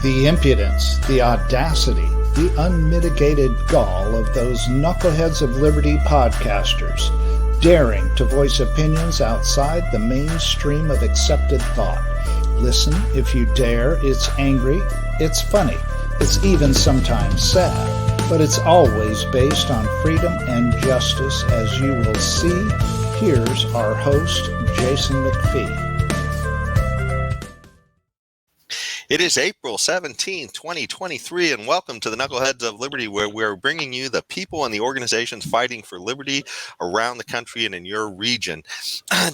The impudence, the audacity, the unmitigated gall of those Knuckleheads of Liberty podcasters, daring to voice opinions outside the mainstream of accepted thought. Listen if you dare. It's angry, it's funny, it's even sometimes sad, but it's always based on freedom and justice, as you will see. Here's our host, Jason McPhee. It is April 17, 2023, and welcome to the Knuckleheads of Liberty, where we're bringing you the people and the organizations fighting for liberty around the country and in your region.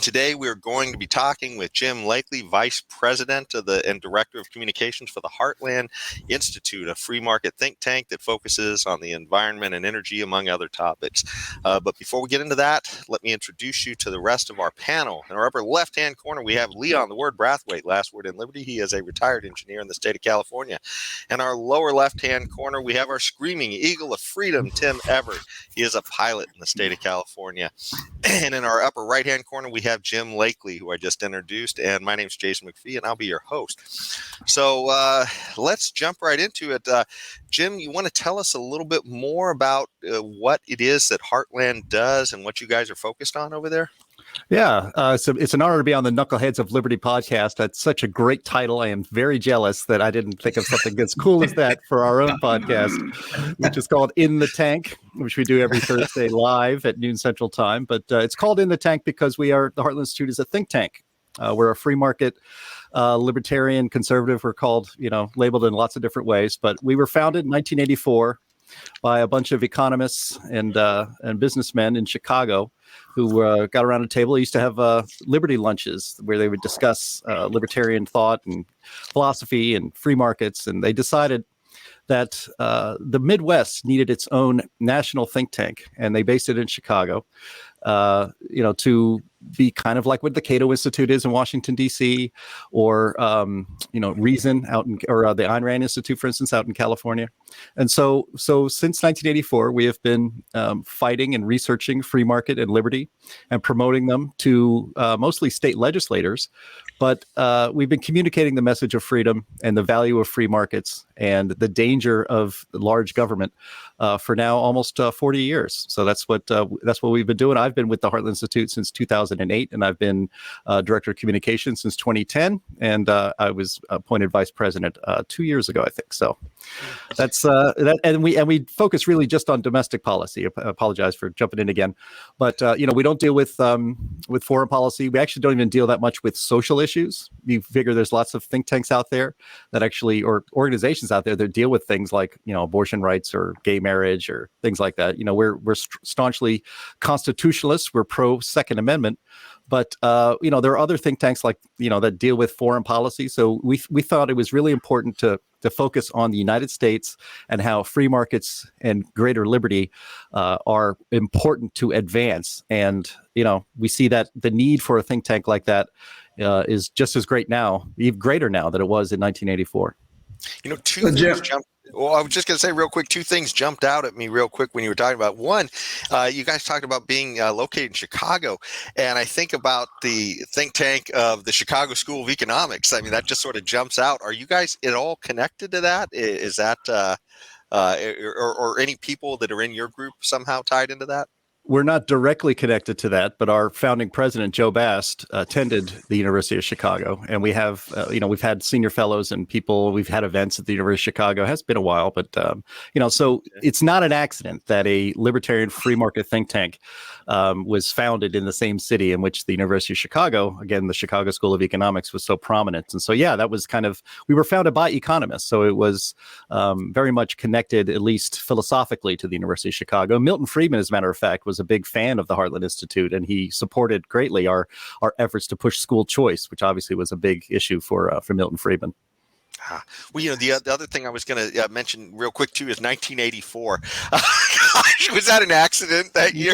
Today, we're going to be talking with Jim Lakely, Vice President and Director of Communications for the Heartland Institute, a free market think tank that focuses on the environment and energy, among other topics. But before we get into that, let me introduce you to the rest of our panel. In our upper left-hand corner, we have Leon, the word Brathwaite, last word in liberty. He is a retired engineer in the state of California. In our lower left-hand corner, we have our screaming eagle of freedom, Tim Everett. He is a pilot in the state of California. And in our upper right-hand corner, we have Jim Lakely, who I just introduced. And my name is Jason McPhee, and I'll be your host. So let's jump right into it. Jim, you want to tell us a little bit more about what it is that Heartland does and what you guys are focused on over there? Yeah, so it's an honor to be on the Knuckleheads of Liberty podcast. That's such a great title. I am very jealous that I didn't think of something as cool as that for our own podcast, which is called In the Tank, which we do every Thursday live at noon Central Time. But it's called In the Tank because the Heartland Institute is a think tank. We're a free market, libertarian, conservative. We're called, labeled in lots of different ways. But we were founded in 1984 by a bunch of economists and businessmen in Chicago who got around a table. They used to have liberty lunches where they would discuss libertarian thought and philosophy and free markets. And they decided that the Midwest needed its own national think tank, and they based it in Chicago, to be kind of like what the Cato Institute is in Washington, D.C., or, Reason or the Ayn Rand Institute, for instance, out in California. And so since 1984, we have been fighting and researching free market and liberty and promoting them to mostly state legislators. But we've been communicating the message of freedom and the value of free markets and the danger of large government for now almost 40 years. So that's what we've been doing. I've been with the Heartland Institute since 2008, and I've been Director of Communications since 2010, and I was appointed Vice President 2 years ago, I think. So that's that, and we focus really just on domestic policy. I apologize for jumping in again, but we don't deal with foreign policy. We actually don't even deal that much with social issues. We figure there's lots of think tanks out there that actually, or organizations out there that deal with things like abortion rights or gay marriage or things like that. We're staunchly constitutionalists. We're pro Second Amendment, but there are other think tanks like that deal with foreign policy. So we thought it was really important to focus on the United States and how free markets and greater liberty are important to advance. And we see that the need for a think tank like that is just as great now, even greater now than it was in 1984. Two things jumped. Well, I was just going to say real quick, two things jumped out at me real quick when you were talking about. One, you guys talked about being located in Chicago, and I think about the think tank of the Chicago School of Economics. I mean, that just sort of jumps out. Are you guys at all connected to that? Is that or any people that are in your group somehow tied into that? We're not directly connected to that, but our founding president, Joe Bast, attended the University of Chicago. And we have, we've had senior fellows and people, we've had events at the University of Chicago. It has been a while, but, so it's not an accident that a libertarian free market think tank was founded in the same city in which the University of Chicago, again, the Chicago School of Economics, was so prominent. And so, that was we were founded by economists. So it was very much connected, at least philosophically, to the University of Chicago. Milton Friedman, as a matter of fact, was a big fan of the Heartland Institute, and he supported greatly our efforts to push school choice, which obviously was a big issue for Milton Friedman. Well, the other thing I was going to mention real quick too is 1984. Was that an accident that year?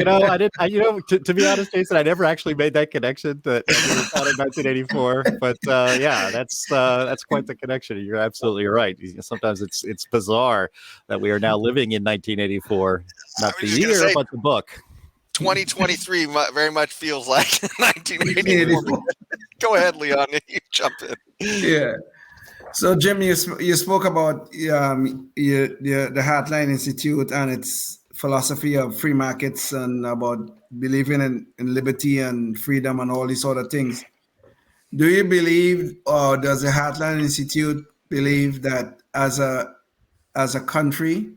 I didn't. To be honest, Jason, I never actually made that connection that we were founded in 1984. But that's quite the connection. You're absolutely right. Sometimes it's bizarre that we are now living in 1984, not the year, but the book. 2023 very much feels like 1984. Go ahead, Leon. You jump in. Yeah. So, Jim, you spoke about the Heartland Institute and its philosophy of free markets and about believing in liberty and freedom and all these sort of things. Do you believe, or does the Heartland Institute believe that as a country,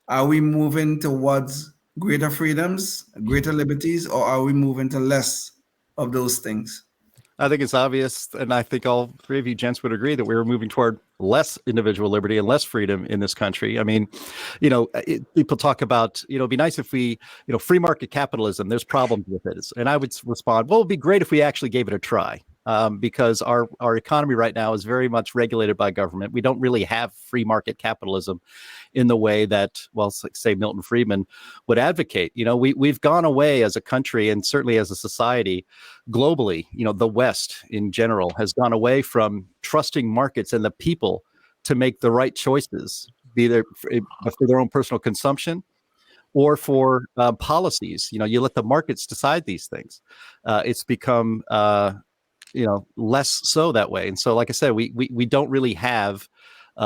are we moving towards greater freedoms, greater liberties, or are we moving to less of those things? I think it's obvious, and I think all three of you gents would agree that we were moving toward less individual liberty and less freedom in this country. I mean, people talk about, it'd be nice if we, free market capitalism, there's problems with it. And I would respond, well, it'd be great if we actually gave it a try. Because our economy right now is very much regulated by government. We don't really have free market capitalism in the way that, well, say Milton Friedman would advocate. We've gone away as a country and certainly as a society globally, the West in general has gone away from trusting markets and the people to make the right choices, be there for their own personal consumption or for policies. You let the markets decide these things. It's become less so that way. And so, like I said, we don't really have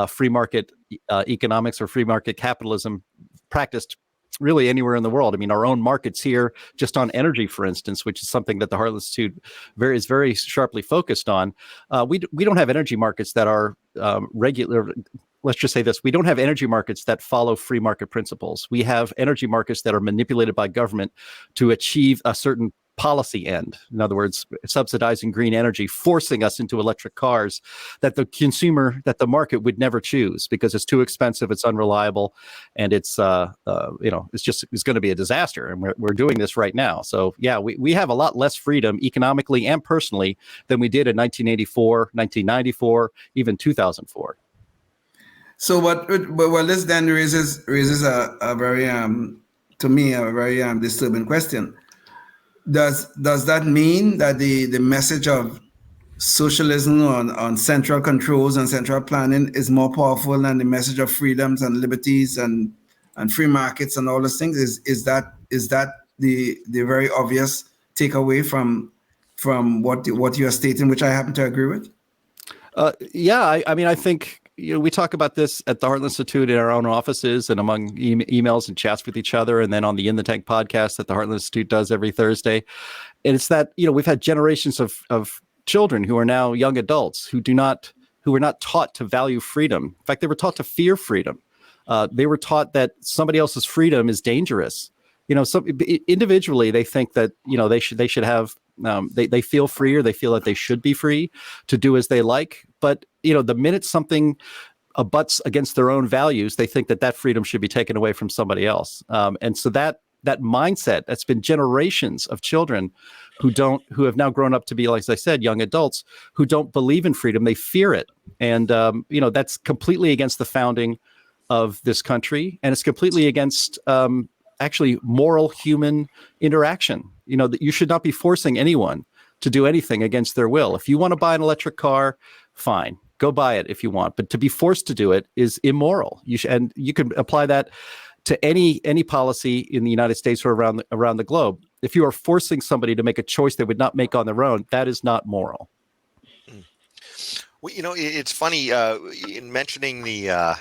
free market economics or free market capitalism practiced really anywhere in the world. I mean, our own markets here, just on energy, for instance, which is something that the Heartland Institute is very sharply focused on. We don't have energy markets that are regular. Let's just say this. We don't have energy markets that follow free market principles. We have energy markets that are manipulated by government to achieve a certain policy end. In other words, subsidizing green energy, forcing us into electric cars that the consumer, that the market would never choose because it's too expensive, it's unreliable, and it's going to be a disaster. And we're doing this right now. So yeah, we have a lot less freedom economically and personally than we did in 1984, 1994, even 2004. So this then raises a very to me a very disturbing question. Does that mean that the message of socialism on central controls and central planning is more powerful than the message of freedoms and liberties and free markets and all those things? Is that the very obvious takeaway from what you are stating, which I happen to agree with? I mean, I think we talk about this at the Heartland Institute in our own offices and among emails and chats with each other, and then on the In the Tank podcast that the Heartland Institute does every Thursday. And it's that we've had generations of children who are now young adults who were not taught to value freedom. In fact, they were taught to fear freedom. They were taught that somebody else's freedom is dangerous. Individually, they think that they should have. They feel free, or they feel that they should be free to do as they like. But the minute something abuts against their own values, they think that freedom should be taken away from somebody else. And so that mindset, that's been generations of children who have now grown up to be, like as I said, young adults who don't believe in freedom. They fear it, and that's completely against the founding of this country, and it's completely against actually moral human interaction. That you should not be forcing anyone to do anything against their will. If you want to buy an electric car, fine, go buy it if you want. But to be forced to do it is immoral. And you can apply that to any policy in the United States or around the globe. If you are forcing somebody to make a choice they would not make on their own, that is not moral. Well, it's funny in mentioning the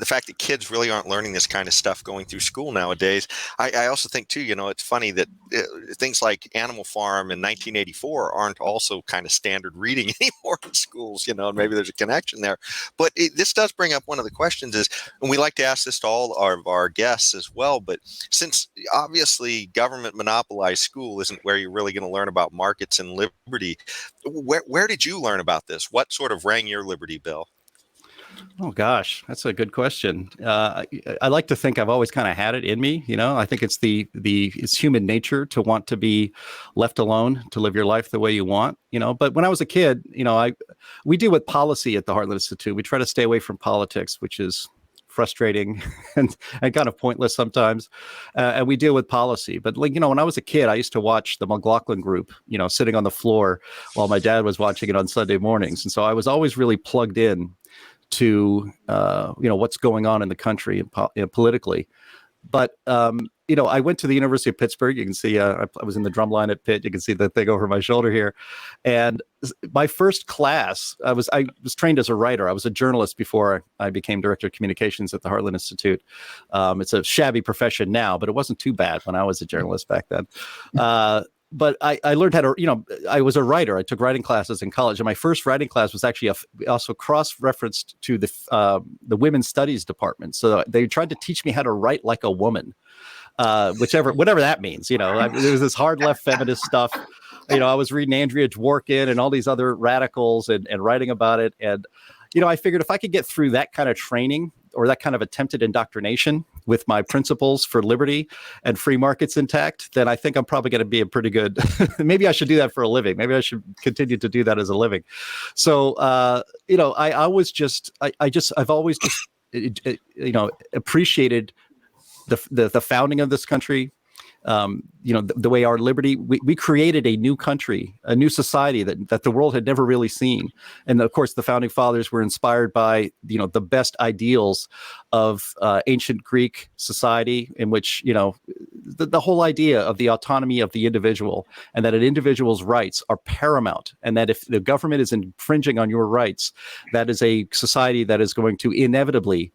fact that kids really aren't learning this kind of stuff going through school nowadays. I also think too, it's funny that things like Animal Farm in 1984 aren't also kind of standard reading anymore in schools, and maybe there's a connection there. But this does bring up one of the questions is, and we like to ask this to all of our guests as well, but since obviously government monopolized school isn't where you're really going to learn about markets and liberty, where did you learn about this? What sort of rang your liberty bell? Oh gosh, that's a good question. I like to think I've always kind of had it in me. I think it's it's human nature to want to be left alone, to live your life the way you want. But when I was a kid, we deal with policy at the Heartland Institute. We try to stay away from politics, which is frustrating and kind of pointless sometimes. And we deal with policy. But when I was a kid, I used to watch the McLaughlin Group, sitting on the floor while my dad was watching it on Sunday mornings. And so I was always really plugged in to what's going on in the country and politically. But I went to the University of Pittsburgh. You can see I was in the drum line at Pitt. You can see the thing over my shoulder here. And my first class, I was trained as a writer. I was a journalist before I became director of communications at the Heartland Institute. It's a shabby profession now, but it wasn't too bad when I was a journalist back then. But I learned how to, I was a writer. I took writing classes in college, and my first writing class was actually also cross-referenced to the women's studies department. So they tried to teach me how to write like a woman, whatever that means. There was this hard left feminist stuff. I was reading Andrea Dworkin and all these other radicals and writing about it. And, I figured if I could get through that kind of training or that kind of attempted indoctrination with my principles for liberty and free markets intact, then I think I'm probably going to be a pretty good, maybe I should do that for a living. Maybe I should continue to do that as a living. So, I've always just appreciated the founding of this country. The way our liberty, we created a new country, a new society that the world had never really seen. And of course, the founding fathers were inspired by, the best ideals of ancient Greek society, in which, the whole idea of the autonomy of the individual, and that an individual's rights are paramount. And that if the government is infringing on your rights, that is a society that is going to inevitably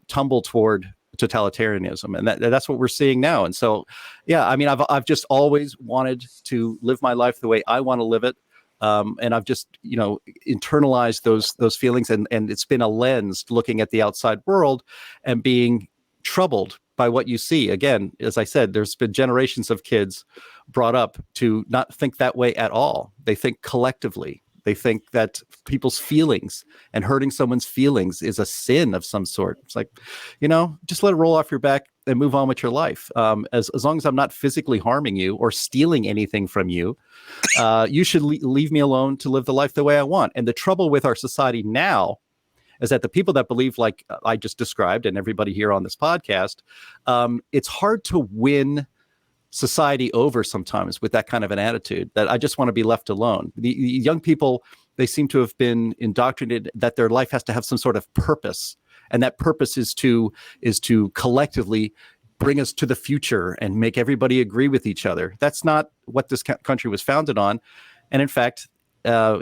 tumble toward totalitarianism, and that's what we're seeing now. And so, I've just always wanted to live my life the way I want to live it, and I've just internalized those feelings, and it's been a lens looking at the outside world and being troubled by what you see. Again, as I said, there's been generations of kids brought up to not think that way at all. They think collectively. They think that people's feelings and hurting someone's feelings is a sin of some sort. It's like, just let it roll off your back and move on with your life. As long as I'm not physically harming you or stealing anything from you, you should leave me alone to live the life the way I want. And the trouble with our society now is that the people that believe like I just described, and everybody here on this podcast, it's hard to win society over sometimes with that kind of an attitude that I just want to be left alone. The young people, they seem to have been indoctrinated that their life has to have some sort of purpose, and that purpose is to collectively bring us to the future and make everybody agree with each other. That's not what this country was founded on. And in fact, the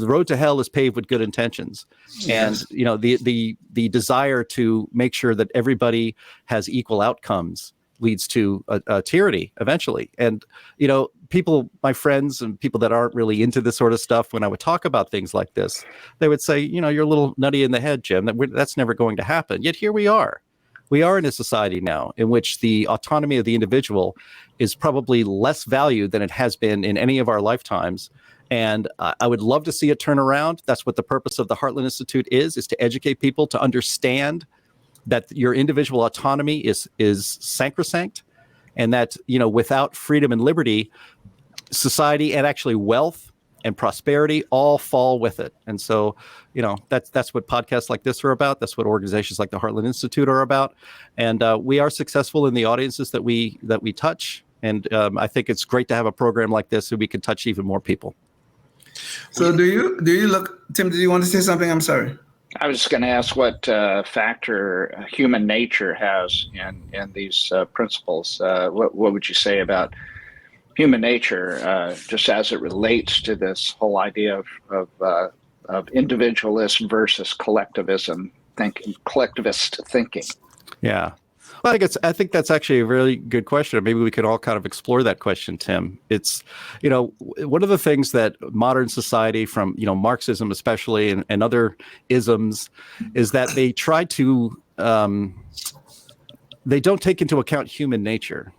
road to hell is paved with good intentions. Yes. And the desire to make sure that everybody has equal outcomes leads to a tyranny eventually. And, people, my friends and people that aren't really into this sort of stuff, when I would talk about things like this, they would say, you're a little nutty in the head, Jim, that's never going to happen. Yet here we are. We are in a society now in which the autonomy of the individual is probably less valued than it has been in any of our lifetimes. And I would love to see it turn around. That's what the purpose of the Heartland Institute is to educate people to understand that your individual autonomy is sacrosanct, and that, without freedom and liberty, society and actually wealth and prosperity all fall with it. And so, that's what podcasts like this are about. That's what organizations like the Heartland Institute are about. And we are successful in the audiences that we touch. And I think it's great to have a program like this so we can touch even more people. So do you look, Tim, did you want to say something? I'm sorry. I was just going to ask what factor human nature has in these principles. What would you say about human nature, just as it relates to this whole idea of individualism versus collectivist thinking? Yeah. Well, I think that's actually a really good question. Maybe we could all kind of explore that question, Tim. It's, one of the things that modern society, from, Marxism especially, and other isms, is that they try to, they don't take into account human nature,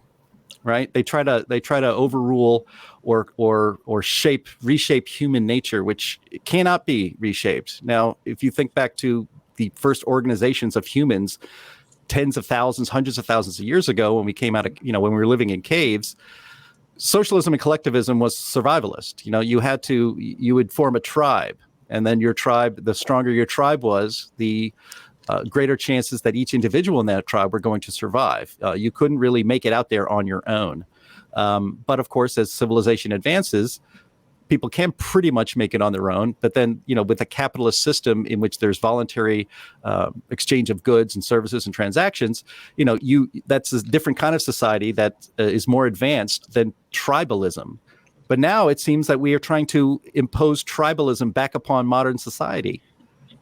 right? They try to overrule or reshape human nature, which cannot be reshaped. Now, if you think back to the first organizations of humans, tens of thousands, hundreds of thousands of years ago, when we came out of, when we were living in caves, socialism and collectivism was survivalist. You would form a tribe, and then your tribe, the stronger your tribe was, the greater chances that each individual in that tribe were going to survive. You couldn't really make it out there on your own. But of course, as civilization advances, people can pretty much make it on their own. But then, with a capitalist system in which there's voluntary exchange of goods and services and transactions, that's a different kind of society that is more advanced than tribalism. But now it seems that we are trying to impose tribalism back upon modern society.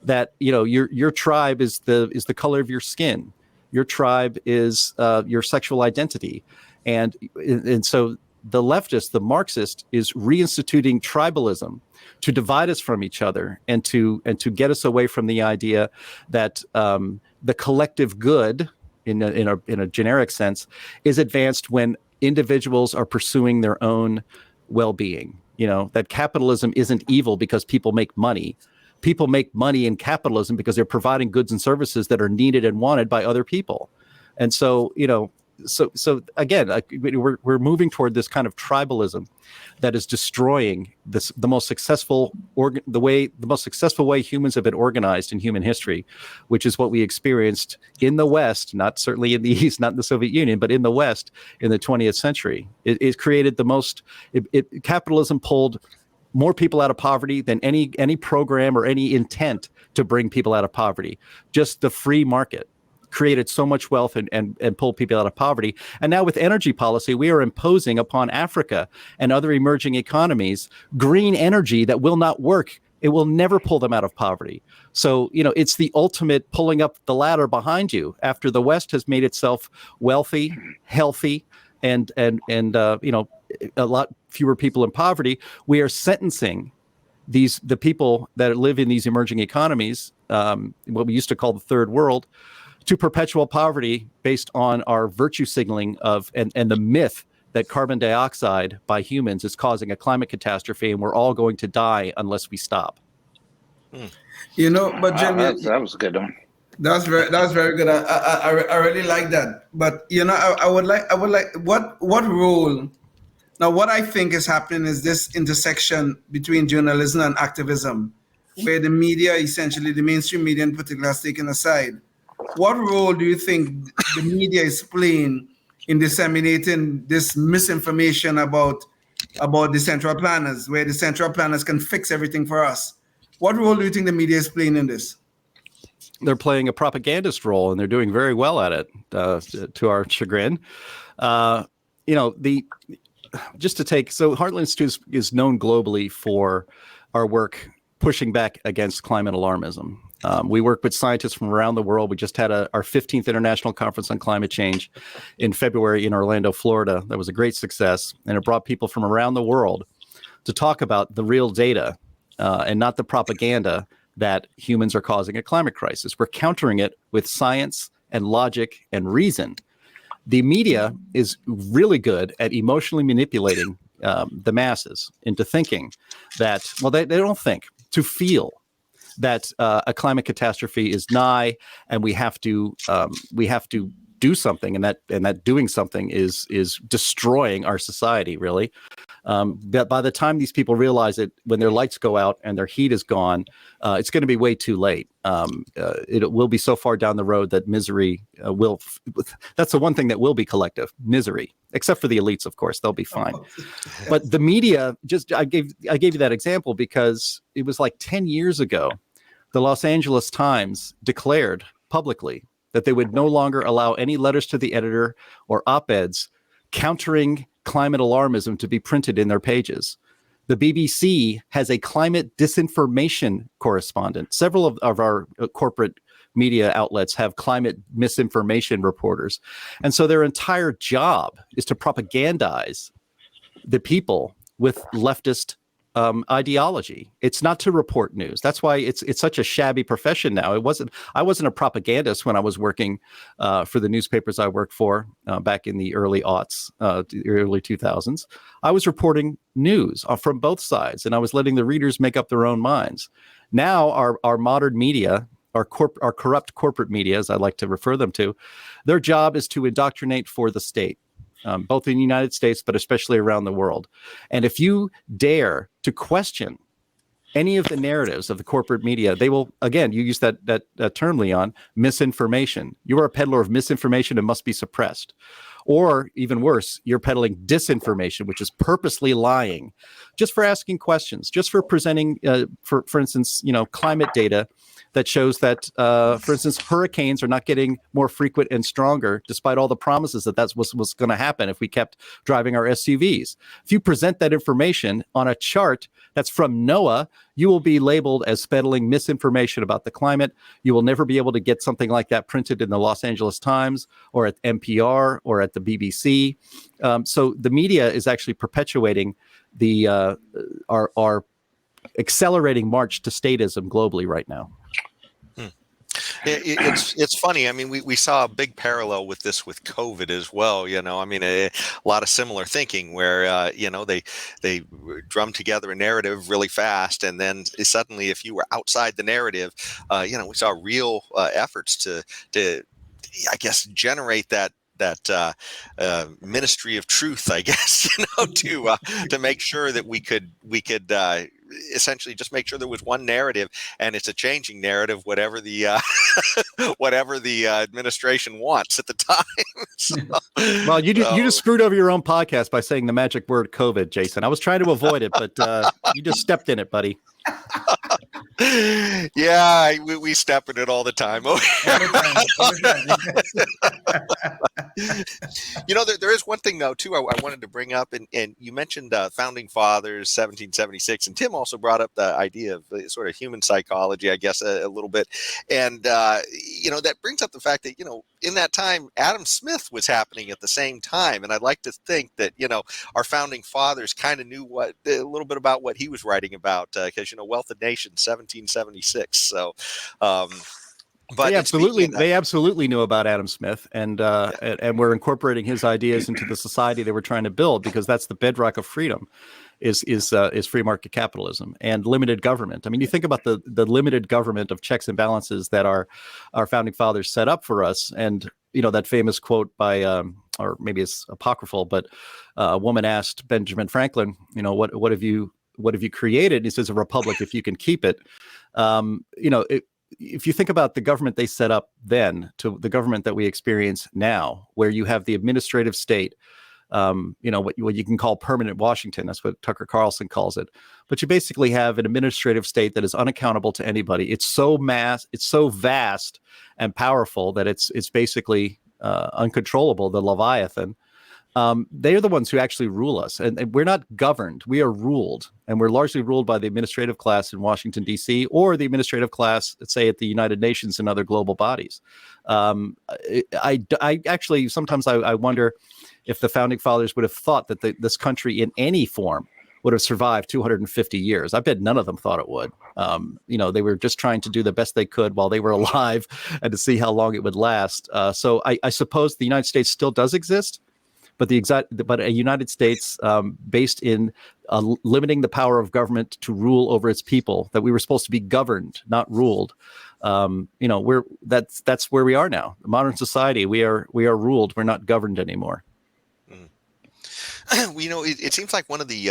That your tribe is the color of your skin. Your tribe is your sexual identity, and so the leftist, the Marxist, is reinstituting tribalism to divide us from each other and to get us away from the idea that the collective good, in a generic sense, is advanced when individuals are pursuing their own well-being. That capitalism isn't evil because people make money. People make money in capitalism because they're providing goods and services that are needed and wanted by other people. And so, so again, we're moving toward this kind of tribalism that is destroying the most successful way humans have been organized in human history, which is what we experienced in the West, not certainly in the East, not in the Soviet Union, but in the West in the 20th century. It created capitalism pulled more people out of poverty than any program or any intent to bring people out of poverty. Just the free market created so much wealth and pulled people out of poverty. And now with energy policy, we are imposing upon Africa and other emerging economies green energy that will not work. It will never pull them out of poverty. So, it's the ultimate pulling up the ladder behind you after the West has made itself wealthy, healthy, and a lot fewer people in poverty. We are sentencing the people that live in these emerging economies, what we used to call the third world, to perpetual poverty based on our virtue signaling and the myth that carbon dioxide by humans is causing a climate catastrophe, and we're all going to die unless we stop. But Jim, that was a good one. That's very good. I really like that. But I would like what role? Now, what I think is happening is this intersection between journalism and activism, where the media, essentially the mainstream media in particular, is taken aside. What role do you think the media is playing in disseminating this misinformation about the central planners, where the central planners can fix everything for us? What role do you think the media is playing in this? They're playing a propagandist role, and they're doing very well at it, to our chagrin. Heartland Institute is known globally for our work pushing back against climate alarmism. We work with scientists from around the world. We just had our 15th International Conference on Climate Change in February in Orlando, Florida. That was a great success, and it brought people from around the world to talk about the real data and not the propaganda that humans are causing a climate crisis. We're countering it with science and logic and reason. The media is really good at emotionally manipulating the masses into thinking that, they don't think, to feel that a climate catastrophe is nigh, and we have to do something, and that doing something is destroying our society, really. But by the time these people realize it, when their lights go out and their heat is gone, it's going to be way too late. It will be so far down the road that misery will. That's the one thing that will be collective: misery. Except for the elites, of course, they'll be fine. But the media, I gave you that example because it was like 10 years ago, the Los Angeles Times declared publicly that they would no longer allow any letters to the editor or op-eds countering climate alarmism to be printed in their pages. The BBC has a climate disinformation correspondent. Several of our corporate media outlets have climate misinformation reporters. And so their entire job is to propagandize the people with leftist ideology. It's not to report news. That's why it's such a shabby profession now. I wasn't a propagandist when I was working for the newspapers I worked for back in the early aughts, the early 2000s. I was reporting news from both sides, and I was letting the readers make up their own minds. Now our modern media, our corrupt corporate media, as I like to refer them to, their job is to indoctrinate for the state. Both in the United States, but especially around the world. And if you dare to question any of the narratives of the corporate media, they will, again, you use that term, Leon, misinformation. You are a peddler of misinformation and must be suppressed. Or even worse, you're peddling disinformation, which is purposely lying, just for asking questions, just for presenting, for instance, climate data that shows that, for instance, hurricanes are not getting more frequent and stronger, despite all the promises that that's what's going to happen if we kept driving our SUVs. If you present that information on a chart that's from NOAA, you will be labeled as peddling misinformation about the climate. You will never be able to get something like that printed in the Los Angeles Times or at NPR or at the BBC. So the media is actually perpetuating our accelerating march to statism globally right now. It's funny. I mean, we saw a big parallel with this with COVID as well. I mean, a lot of similar thinking where, they drum together a narrative really fast. And then suddenly, if you were outside the narrative, we saw real efforts to, I guess, generate that ministry of truth, I guess, to make sure that we could essentially just make sure there was one narrative, and it's a changing narrative, whatever the whatever the administration wants at the time. So, well, you just screwed over your own podcast by saying the magic word COVID, Jason. I was trying to avoid it, but you just stepped in it, buddy. Yeah, we step in it all the time. There is one thing though too I wanted to bring up, and you mentioned founding fathers, 1776, and Tim also brought up the idea of sort of human psychology, I guess, a little bit, and that brings up the fact that in that time Adam Smith was happening at the same time, and I'd like to think that our founding fathers kind of knew a little bit about what he was writing about, because Wealth of Nations, 1776. So. But they absolutely knew about Adam Smith, and we're incorporating his ideas into the society they were trying to build, because that's the bedrock of freedom, is free market capitalism and limited government. I mean, you think about the limited government of checks and balances that our founding fathers set up for us, and that famous quote by or maybe it's apocryphal, but a woman asked Benjamin Franklin, what have you created? And he says, a republic if you can keep it. If you think about the government they set up then to the government that we experience now, where you have the administrative state, what you can call permanent Washington, that's what Tucker Carlson calls it. But you basically have an administrative state that is unaccountable to anybody. It's so vast and powerful that it's basically uncontrollable, the Leviathan. They are the ones who actually rule us, and we're not governed. We are ruled, and we're largely ruled by the administrative class in Washington, D.C., or the administrative class, let's say, at the United Nations and other global bodies. I actually, sometimes I wonder if the founding fathers would have thought that this country in any form would have survived 250 years. I bet none of them thought it would. They were just trying to do the best they could while they were alive and to see how long it would last. So I suppose the United States still does exist, but a United States based in limiting the power of government to rule over its people, that we were supposed to be governed, not ruled. That's where we are now. Modern society, we are ruled. We're not governed anymore. It seems like one of the,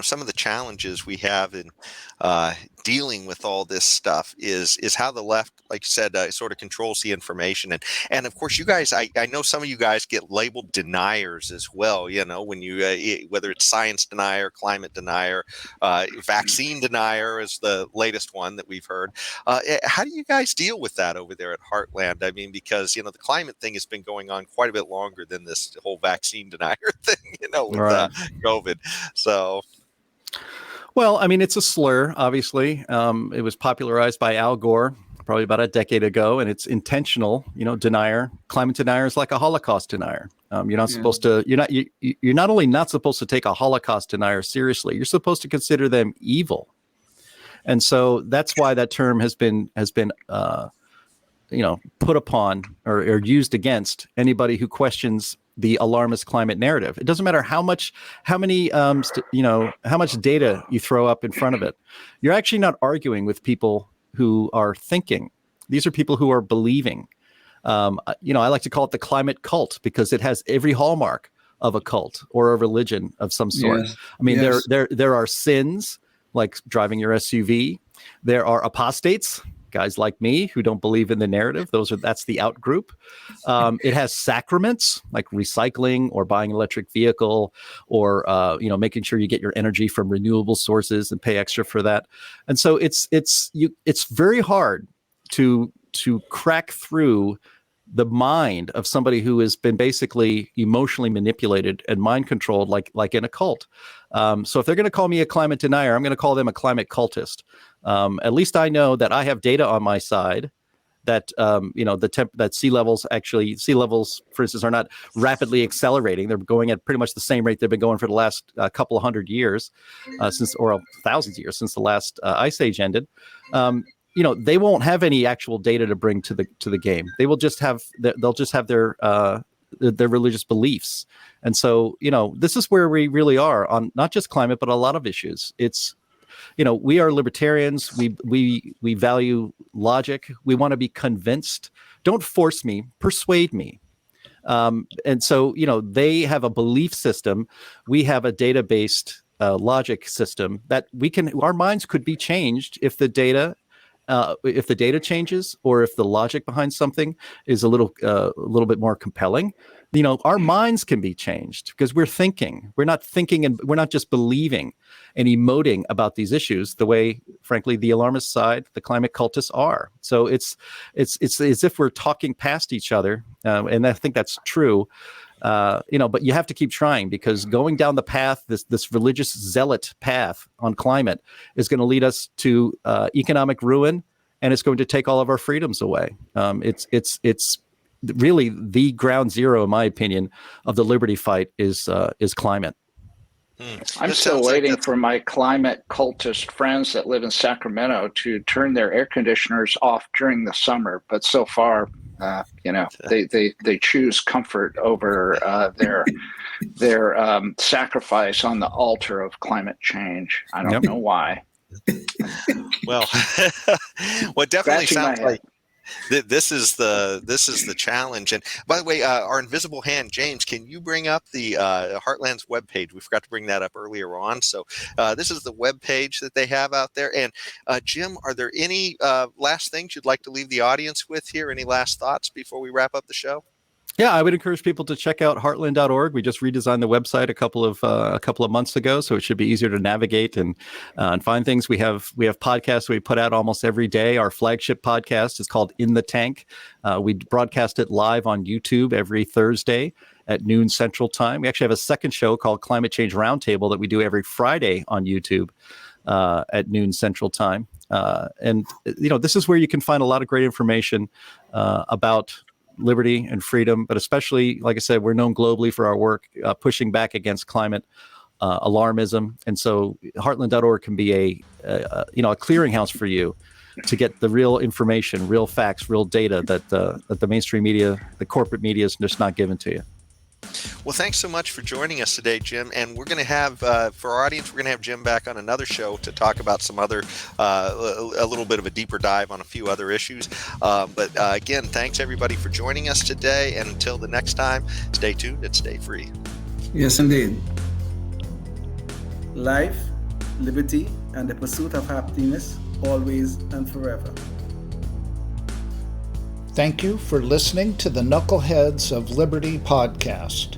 some of the challenges we have in dealing with all this stuff is how the left, like you said, sort of controls the information. And of course, you guys, I know some of you guys get labeled deniers as well, when you, whether it's science denier, climate denier, vaccine denier is the latest one that we've heard. How do you guys deal with that over there at Heartland? I mean, because, the climate thing has been going on quite a bit longer than this whole vaccine denier thing. With right. COVID. So, well, I mean, it's a slur, obviously. It was popularized by Al Gore probably about a decade ago, and it's intentional, denier. Climate denier is like a Holocaust denier. You're not supposed to, you're not only not supposed to take a Holocaust denier seriously, you're supposed to consider them evil. And so that's why that term has been put upon or used against anybody who questions the alarmist climate narrative. It doesn't matter how much data you throw up in front of it. You're actually not arguing with people who are thinking. These are people who are believing. I like to call it the climate cult, because it has every hallmark of a cult or a religion of some sort. Yes. I mean, there are sins like driving your SUV. There are apostates, guys like me who don't believe in the narrative. That's the out group. It has sacraments like recycling or buying an electric vehicle, or making sure you get your energy from renewable sources and pay extra for that. And so it's very hard to crack through the mind of somebody who has been basically emotionally manipulated and mind controlled, like in a cult. So if they're going to call me a climate denier, I'm going to call them a climate cultist. At least I know that I have data on my side that that sea levels, for instance, are not rapidly accelerating. They're going at pretty much the same rate they've been going for the last couple of hundred years, or thousands of years since the last ice age ended. They won't have any actual data to bring to the game. They will just have their religious beliefs. And so, this is where we really are on not just climate, but a lot of issues. It's, we are libertarians. We value logic. We want to be convinced. Don't force me, persuade me. And so, they have a belief system. We have a data-based logic system that our minds could be changed if the data changes, or if the logic behind something is a little bit more compelling. Our minds can be changed because we're thinking. We're not thinking, and we're not just believing and emoting about these issues the way, frankly, the alarmist side, the climate cultists are. So it's as if we're talking past each other, and I think that's true. But you have to keep trying, because going down the path, this religious zealot path on climate, is going to lead us to economic ruin, and it's going to take all of our freedoms away. It's really the ground zero, in my opinion, of the liberty fight is climate. I'm still waiting for my climate cultist friends that live in Sacramento to turn their air conditioners off during the summer, but so far, they choose comfort over their sacrifice on the altar of climate change. I don't know why. Well, it definitely sounds like this is the challenge. And by the way, our invisible hand, James, can you bring up the Heartland's webpage? We forgot to bring that up earlier on. So this is the webpage that they have out there. And Jim, are there any last things you'd like to leave the audience with here? Any last thoughts before we wrap up the show? Yeah, I would encourage people to check out heartland.org. We just redesigned the website a couple of months ago, so it should be easier to navigate and find things. We have podcasts we put out almost every day. Our flagship podcast is called In the Tank. We broadcast it live on YouTube every Thursday at noon Central Time. We actually have a second show called Climate Change Roundtable that we do every Friday on YouTube at noon Central Time. And this is where you can find a lot of great information about liberty and freedom, but especially, like I said, we're known globally for our work pushing back against climate alarmism, and so Heartland.org can be a clearinghouse for you to get the real information, real facts, real data that the mainstream media, the corporate media, is just not given to you. Well, thanks so much for joining us today, Jim. And we're going to have, for our audience, we're going to have Jim back on another show to talk about some other, a little bit of a deeper dive on a few other issues. But again, thanks everybody for joining us today. And until the next time, stay tuned and stay free. Yes, indeed. Life, liberty, and the pursuit of happiness, always and forever. Thank you for listening to the Knuckleheads of Liberty podcast.